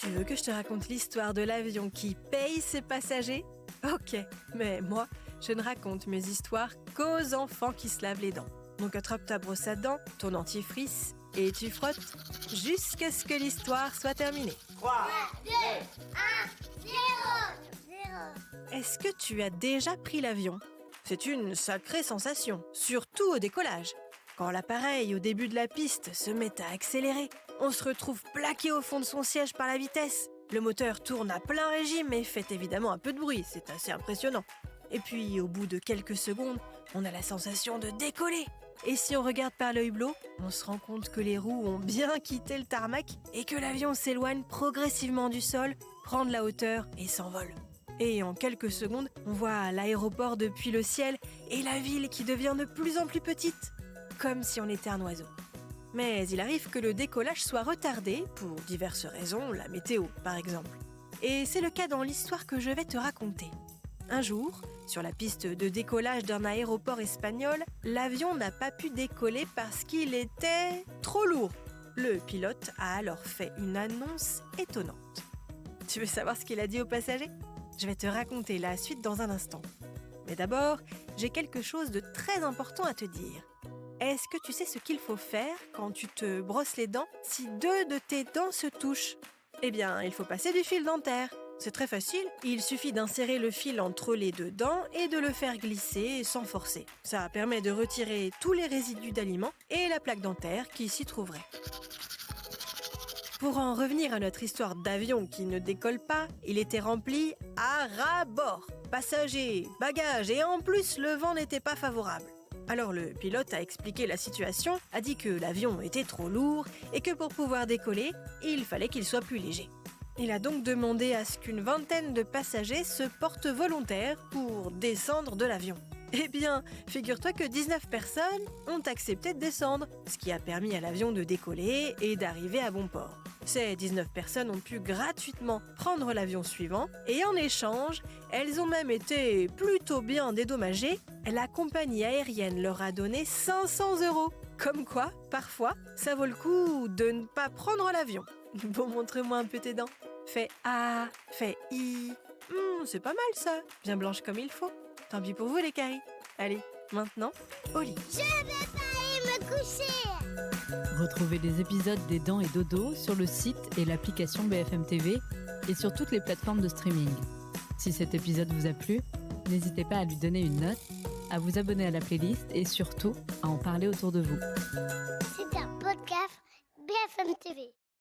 Tu veux que je te raconte l'histoire de l'avion qui paye ses passagers ? Ok, mais moi, je ne raconte mes histoires qu'aux enfants qui se lavent les dents. Donc attrape ta brosse à dents, ton dentifrice, et tu frottes jusqu'à ce que l'histoire soit terminée. 3, 2, 1, 0. Est-ce que tu as déjà pris l'avion ? C'est une sacrée sensation, surtout au décollage. Quand l'appareil, au début de la piste, se met à accélérer, on se retrouve plaqué au fond de son siège par la vitesse. Le moteur tourne à plein régime et fait évidemment un peu de bruit, c'est assez impressionnant. Et puis, au bout de quelques secondes, on a la sensation de décoller. Et si on regarde par l'œil blot, on se rend compte que les roues ont bien quitté le tarmac et que l'avion s'éloigne progressivement du sol, prend de la hauteur et s'envole. Et en quelques secondes, on voit l'aéroport depuis le ciel et la ville qui devient de plus en plus petite, comme si on était un oiseau. Mais il arrive que le décollage soit retardé, pour diverses raisons, la météo par exemple. Et c'est le cas dans l'histoire que je vais te raconter. Un jour, sur la piste de décollage d'un aéroport espagnol, l'avion n'a pas pu décoller parce qu'il était trop lourd. Le pilote a alors fait une annonce étonnante. Tu veux savoir ce qu'il a dit aux passagers ? Je vais te raconter la suite dans un instant. Mais d'abord, j'ai quelque chose de très important à te dire. Est-ce que tu sais ce qu'il faut faire quand tu te brosses les dents si deux de tes dents se touchent ? Eh bien, il faut passer du fil dentaire. C'est très facile, il suffit d'insérer le fil entre les deux dents et de le faire glisser sans forcer. Ça permet de retirer tous les résidus d'aliments et la plaque dentaire qui s'y trouverait. Pour en revenir à notre histoire d'avion qui ne décolle pas, il était rempli à ras-bord. Passagers, bagages et en plus le vent n'était pas favorable. Alors le pilote a expliqué la situation, a dit que l'avion était trop lourd et que pour pouvoir décoller, il fallait qu'il soit plus léger. Il a donc demandé à ce qu'une vingtaine de passagers se portent volontaires pour descendre de l'avion. Eh bien, figure-toi que 19 personnes ont accepté de descendre, ce qui a permis à l'avion de décoller et d'arriver à bon port. Ces 19 personnes ont pu gratuitement prendre l'avion suivant et en échange, elles ont même été plutôt bien dédommagées. La compagnie aérienne leur a donné 500 €. Comme quoi, parfois, ça vaut le coup de ne pas prendre l'avion. Bon, montre-moi un peu tes dents. Fais A, fais I. C'est pas mal ça, bien blanche comme il faut. Tant pis pour vous les caries. Allez, maintenant, au lit. Je vais pas aller me coucher. Retrouvez les épisodes des Dents et Dodo sur le site et l'application BFM TV et sur toutes les plateformes de streaming. Si cet épisode vous a plu, n'hésitez pas à lui donner une note, à vous abonner à la playlist et surtout à en parler autour de vous. C'est un podcast BFM TV.